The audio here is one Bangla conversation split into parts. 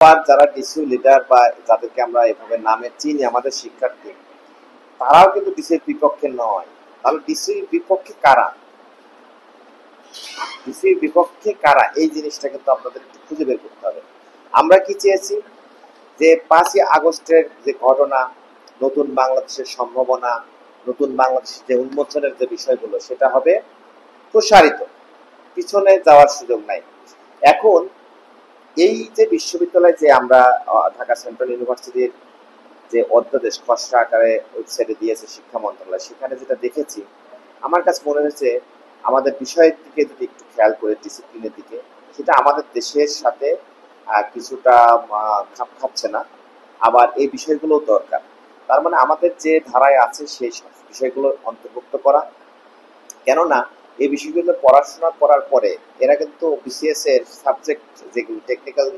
ফার যারা ডিসিউ লিডার বা যাদেরকে আমরা এভাবে নামে চিনি আমাদের শিক্ষার্থী, তারাও কিন্তু ডিসির বিপক্ষে নয়। তাহলে ডিসির বিপক্ষে কারা, ডিসির বিপক্ষে কারা, এই জিনিসটা কিন্তু আপনাদের একটু খুঁজে বের করতে হবে। আমরা কি চেয়েছি যে 5ই আগস্টের যে ঘটনা, নতুন বাংলাদেশের সম্ভাবনা, নতুন বাংলাদেশের যে উন্মোচনের যে বিষয়গুলো, সেটা হবে প্রসারিত, পিছনে যাওয়ার সুযোগ নাই। এখন এই যে বিশ্ববিদ্যালয়, যে আমরা ঢাকা সেন্ট্রাল ইউনিভার্সিটির যে অধ্যাদেশ খসড়া আকারে ওয়েবসাইটে দিয়েছে শিক্ষা মন্ত্রণালয়, সেখানে যেটা দেখেছি আমার কাছে মনে হয়েছে আমাদের বিষয়ের দিকে যদি একটু খেয়াল করে, ডিসিপ্লিনের দিকে, সেটা আমাদের দেশের সাথে কিছুটা খাপ খাচ্ছে না। আবার এই বিষয়গুলো দরকার। তার মানে আমাদের যে ধারায় আছে সেই বিষয়গুলো অন্তর্ভুক্ত করা। কেননা এই বিষয়গুলো পড়াশোনা করার পরে এরা কিন্তু বিসিএস এর সাবজেক্ট যেগুলো টেকনিক্যাল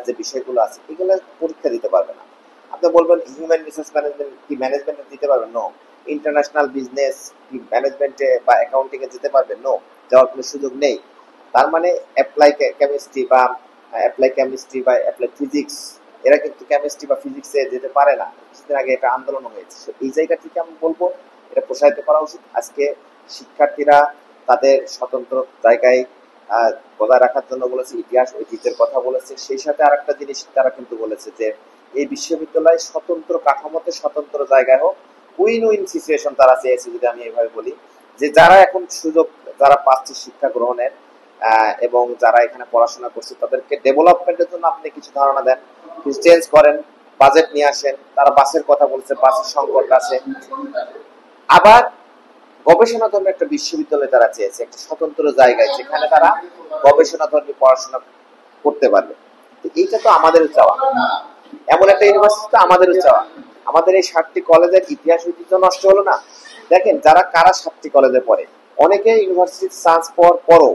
যে বিষয়গুলো আছে, এগুলো পরীক্ষা দিতে পারবে না। আপনি বলবেন হিউম্যান রিসোর্স ম্যানেজমেন্ট কি ম্যানেজমেন্টে দিতে পারবেন? নো। ইন্টারন্যাশনাল বিজনেস কি ম্যানেজমেন্টে বা অ্যাকাউন্টিং এ যেতে পারবেন? নো, যাওয়ার কোনো সুযোগ নেই। তার মানে অ্যাপ্লাই কেমিস্ট্রি বা অ্যাপ্লাই ফিজিক্স, এরা কিন্তু কেমিস্ট্রি বা ফিজিক্সে যেতে পারে না। কিছুদিন আগে এটা আন্দোলন হয়েছে। এই জায়গা থেকে আমি বলবো এটা প্রসারিত করা উচিত। আজকে শিক্ষার্থীরা তাদের স্বতন্ত্র জায়গায় বজায় রাখার জন্য বলেছে, ইতিহাস ঐতিহ্যের কথা বলেছে। সেই সাথে আর একটা জিনিস তারা কিন্তু বলেছে যে এই বিশ্ববিদ্যালয় স্বতন্ত্র কাঠামোতে স্বতন্ত্র জায়গায় হোক, উইন উইন সিচুয়েশন তারা চেয়েছে, যদি আমি এভাবে বলি, যে যারা এখন সুযোগ যারা পাচ্ছে শিক্ষা গ্রহণের এবং যারা এখানে পড়াশোনা করছে তাদেরকে ডেভেলপমেন্টের জন্য আপনি কিছু ধারণা দেন, কিছু চেঞ্জ করেন, বাজেট নিয়ে আসেন। তারা বাসের কথা বলছে, বাসের সংকট আছে। আবার গবেষণা ধর্মী একটা বিশ্ববিদ্যালয় তারা চেয়েছে, একটা স্বতন্ত্র জায়গায় যেখানে তারা গবেষণা ধর্মী পড়াশোনা করতে পারবে। এইটা তো আমাদেরও চাওয়া, এমন একটা ইউনিভার্সিটি তো আমাদেরও চাওয়া। আমাদের এই 7টি কলেজের ইতিহাস ঐতিহ্য নষ্ট হলো না। দেখেন যারা কারা 7টি কলেজে পড়ে, অনেকে ইউনিভার্সিটির চান্স পাওয়ার পরও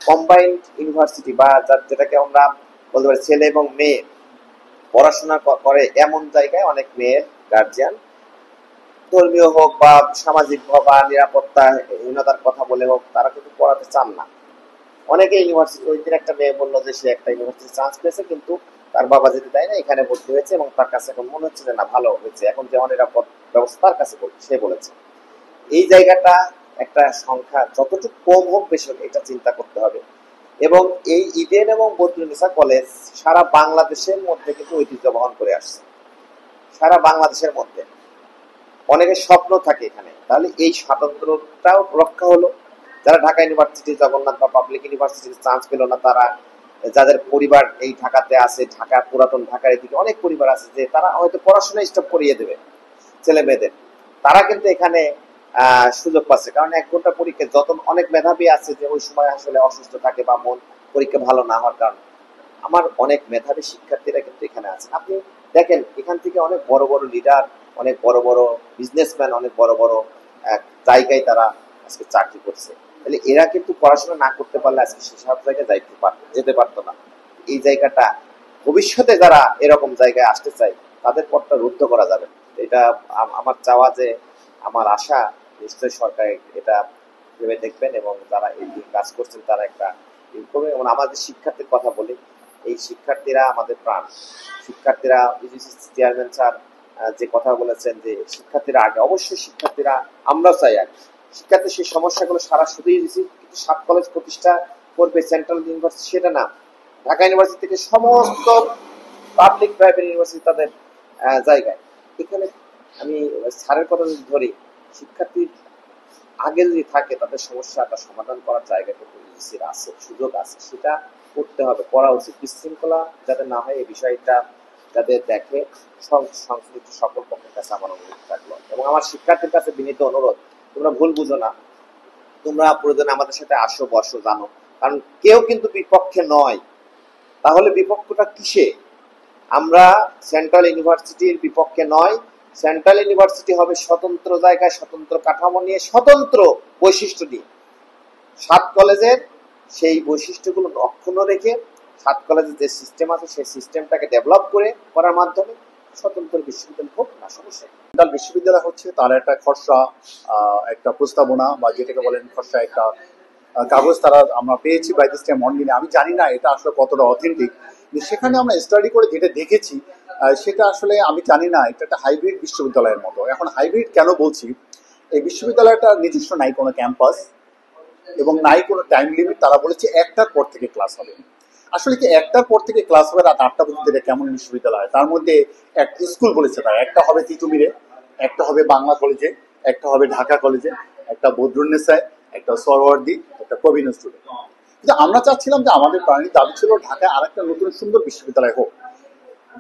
কম্বাইন্ড ইউনিভার্সিটি বা যেটাকে আমরা বলতে পারি ছেলে এবং মেয়ে পড়াশোনা করে, এমন জায়গায় অনেক মেয়ের গার্জিয়ান ধর্মীয় হোক বা সামাজিক বা নিরাপত্তাহীনতার কথা বলে হোক, তারা কিন্তু পড়াতে চান না। অনেকে ইউনিভার্সিটি, ওই দিন একটা মেয়ে বললো যে সে একটা ইউনিভার্সিটি চান্স পেয়েছে কিন্তু তার বাবা যেতে দেয় না, এখানে ভর্তি হয়েছে এবং তার কাছে এখন মনে হচ্ছে যে না, ভালো হয়েছে, এখন যে অনিরাপদ ব্যবস্থা তার কাছে সে বলেছে। এই জায়গাটা একটা সংখ্যা যতটুকু কম হোক বেশি হোক, এটা চিন্তা করতে হবে। এবং এই ইডেন এবং বদরুন্নেসা কলেজ সারা বাংলাদেশের মধ্যে কিন্তু ঐতিহ্য বহন করে আসছে, সারা বাংলাদেশের মধ্যে অনেকের স্বপ্ন থাকে এখানে। তাহলে এই স্বাতন্ত্র্যটাও রক্ষা হলো। যারা ঢাকা ইউনিভার্সিটি, জগন্নাথ বা পাবলিক ইউনিভার্সিটিতে চান্স পেল না, তারা যাদের পরিবার এই ঢাকাতে আছে, ঢাকা পুরাতন ঢাকার এদিকে অনেক পরিবার আছে যে তারা হয়তো পড়াশোনা স্টপ করিয়ে দেবে ছেলে মেয়েদের, তারা কিন্তু এখানে সুযোগ পাচ্ছে। কারণ 1 ঘন্টা পরীক্ষা, যত অনেক মেধাবী আছে যে ওই সময় আসলে অসুস্থ থাকে বা মন পরীক্ষা ভালো না হওয়ার কারণে, আমার অনেক মেধাবী শিক্ষার্থীরা কিন্তু এখানে আছে। আপনি দেখেন এখান থেকে অনেক বড় বড় লিডার, অনেক বড় বড় বিজনেসম্যান, অনেক বড় বড় জায়গায় তারা আজকে চাকরি করছে। তাহলে এরা কিন্তু পড়াশোনা না করতে পারলে আজকে সেসব জায়গায় যেতে পারতো না। এই জায়গাটা ভবিষ্যতে যারা এরকম জায়গায় আসতে চায় তাদের পথটা রুদ্ধ করা যাবে। এটা আমার চাওয়া, যে আমার আশা নিশ্চয়ই সরকার এটা ভেবে দেখবেন এবং যারা এই কাজ করছেন তারা একটা করবে। এবং আমাদের শিক্ষার্থীর কথা বলি, এই শিক্ষার্থীরা আমাদের প্রাণ। শিক্ষার্থীরা, চেয়ারম্যান স্যার যে কথা বলেছেন যে শিক্ষার্থীরা আগে, অবশ্যই শিক্ষার্থীরা, আমরা চাই আগে শিক্ষার্থীর সেই সমস্যাগুলো সারা শুধু 7 কলেজ প্রতিষ্ঠা করবে সেন্ট্রাল ইউনিভার্সিটি সেটা না, ঢাকা ইউনিভার্সিটি থেকে সমস্ত পাবলিক প্রাইভেট ইউনিভার্সিটি তাদের জায়গায়। এখানে আমি স্যারের কথা যদি ধরি, শিক্ষার্থীর আগে যদি থাকে তাদের সমস্যাটা সমাধান করার জায়গাটা আছে, সুযোগ আছে, সেটা করতে হবে, করা উচিত। বিশৃঙ্খলা যাতে না হয় এই বিষয়টা যাদের দেখে সংশ্লিষ্ট সকল পক্ষের কাছে আমার অনুরোধ থাকলো। এবং আমার শিক্ষার্থীর কাছে বিনীত অনুরোধ, তোমরা ভুল বুঝো না, তোমরা প্রয়োজনে আমাদের সাথে আসো, বসো, জানো, কারণ কেউ কিন্তু বিপক্ষে নয়। তাহলে বিপক্ষটা কিসে? আমরা সেন্ট্রাল ইউনিভার্সিটির বিপক্ষে নয়। সেন্ট্রাল ইউনিভার্সিটি হবে স্বতন্ত্র জায়গায়, স্বতন্ত্র কাঠামো নিয়ে, স্বতন্ত্র বৈশিষ্ট্য নিয়ে। 7 কলেজের সেই বৈশিষ্ট্যগুলো অক্ষুণ্ণ রেখে 7 কলেজের যে সিস্টেম আছে সেই সিস্টেমটাকে ডেভেলপ করার মাধ্যমে স্বতন্ত্র বিশ্ববিদ্যালয় হোক, না সমস্যা। সেন্ট্রাল বিশ্ববিদ্যালয় হচ্ছে তার একটা খসড়া একটা প্রস্তাবনা বা যেটাকে বলেন খসড়া একটা কাগজ তারা আমরা পেয়েছি বাই দিস টাইম অনলাইনে। আমি জানি না এটা আসলে কতটা অথেন্টিক, সেখানে আমরা স্টাডি করে যেটা দেখেছি সেটা আসলে আমি জানি না, এটা একটা হাইব্রিড বিশ্ববিদ্যালয়ের মতো। এখন হাইব্রিড কেন বলছি, এই বিশ্ববিদ্যালয়টা নিজস্ব নাই কোনো ক্যাম্পাস এবং নাই কোনো টাইম লিমিট। তারা বলেছে 1টার পর থেকে ক্লাস হবে। আসলে কি 1টার পর থেকে ক্লাস হবে রাত 8টা পর্যন্ত, এটা কেমন বিশ্ববিদ্যালয়? তার মধ্যে একটা স্কুল বলেছে তারা, একটা হবে তিতুমিরে, একটা হবে বাংলা কলেজে, একটা হবে ঢাকা কলেজে, একটা বদরুন্নেসায়, একটা সরওয়ার্দী, একটা কবি নজরুল। কিন্তু আমরা চাচ্ছিলাম যে আমাদের প্রাণীর দাবি ছিল ঢাকায় আরেকটা নতুন সুন্দর বিশ্ববিদ্যালয় হোক,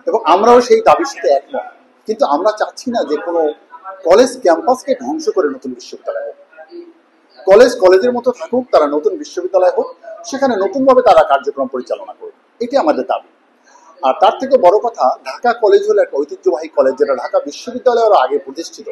এবং আমরাও সেই দাবির সাথে একমত। কিন্তু আমরা চাচ্ছি না যে কোনো কলেজ ক্যাম্পাসকে ধ্বংস করে নতুন বিশ্ববিদ্যালয় হোক। কলেজ কলেজের মতো থাকুক, তারা নতুন বিশ্ববিদ্যালয় হোক, সেখানে নতুনভাবে তারা কার্যক্রম পরিচালনা করুক, এটি আমাদের দাবি। আর তার থেকে বড় কথা, ঢাকা কলেজ হলো একটা ঐতিহ্যবাহী কলেজ, যেটা ঢাকা বিশ্ববিদ্যালয়ের আগে প্রতিষ্ঠিত।